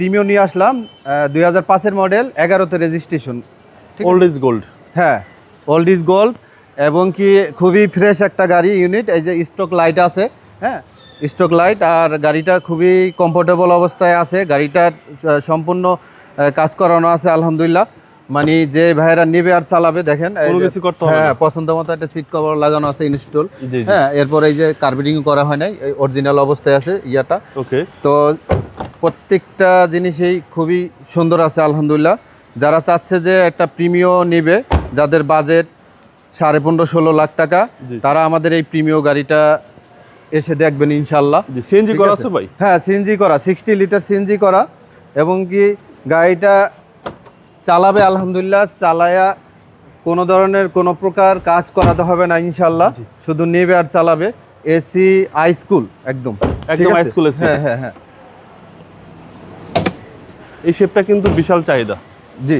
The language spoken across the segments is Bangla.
প্রিমিয়াম নিয়ে আসলাম 2005-এর মডেল, 11তে রেজিস্ট্রেশন। Old is gold. হ্যাঁ, ওল্ড ইজ গোল্ড, এবং কি খুবই ফ্রেশ একটা গাড়ি ইউনিট। এই যে স্টক লাইট আছে, হ্যাঁ স্টক লাইট, আর গাড়িটা খুবই কমফোর্টেবল অবস্থায় আছে। গাড়িটার সম্পূর্ণ কাজ করানো আছে আলহামদুলিল্লাহ। মানে যে ভাইয়েরা নেবে আর চালাবে, দেখেন কোনো কিছু করতে হবে হ্যাঁ না। পছন্দ মতো একটা সিট কভার লাগানো আছে ইনস্টল। জি, জি। হ্যাঁ, এরপর এই যে কার্বেটিং করা হয় নাই, অরিজিনাল অবস্থায় আছে ইয়াটা। ওকে। তো প্রত্যেকটা জিনিসই খুবই সুন্দর আছে আলহামদুলিল্লাহ। যারা চাচ্ছে যে একটা প্রিমিও নেবে, যাদের বাজেট 15.5-16 লাখ টাকা, জি। তারা আমাদের এই প্রিমিও গাড়িটা এসে দেখবেন ইনশাল্লাহ। জি, সিএনজি ঠিক করা আছে? আছে ভাই? হ্যাঁ, সিএনজি করা, 60 লিটার সিএনজি করা, এবং কি গাড়িটা চালাবে আলহামদুলিল্লাহ। চালায়া কোনো ধরনের কোনো প্রকার কাজ করাতে হবে না ইনশাল্লাহ, শুধু নেবে আর চালাবে। এসি হাই স্কুল একদম, একদম হাই স্কুল এসি। হ্যাঁ হ্যাঁ হ্যাঁ। এই শেপটা কিন্তু বিশাল চাহিদা। জি,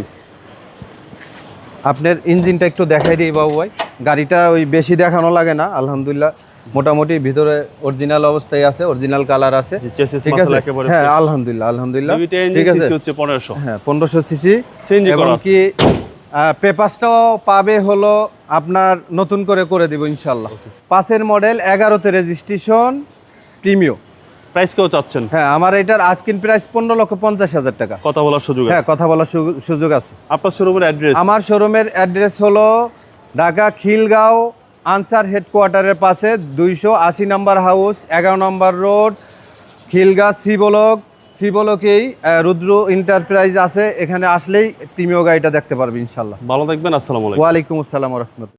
আপনার ইঞ্জিনটা একটু দেখাই দিই বাবু ভাই। গাড়িটা ওই বেশি দেখানো লাগে না আলহামদুলিল্লাহ, মোটামুটি ভিতরে অরিজিনাল অবস্থায় আছে, অরিজিনাল কালার আছে। জি, চেসিস ঠিক মাসল আছে, একেবারে হ্যাঁ fresh। আলহামদুলিল্লাহ আলহামদুলিল্লাহ। DB10 ঠিক ইঞ্জিন আছে, সিসি হচ্ছে 1500। হ্যাঁ 1500 সিসি। সিএনজি এবং করা আছে। কি পেপারসটাও পাবে হলো আপনার নতুন করে দিব ইনশাল্লাহ। 5-এর মডেল, 11তে রেজিস্ট্রেশন, প্রিমিও। প্রাইস কেউ চাচ্ছেন? হ্যাঁ, আমার এটার আস্কিং প্রাইস 15,50,000 টাকা। কথা বলার সুযোগ হ্যাঁ, আছে। কথা বলার সুযোগ আছে। আপনার শোরুমের অ্যাড্রেস? আমার শোরুমের অ্যাড্রেস হলো ঢাকা খিলগাঁও আনসার হেডকোয়ার্টারের পাশে 280 নম্বর হাউস, 11 নম্বর রোড, খিলগাঁও সি ব্লকেই রুদ্র এন্টারপ্রাইজ আছে। এখানে আসলেই প্রিমিও গাড়িটা দেখতে পারবে ইনশাল্লাহ। ভালো থাকবেন, আসসালামু আলাইকুম। ওয়ালাইকুম আসসালাম ওয়া রাহমাতুল্লাহ।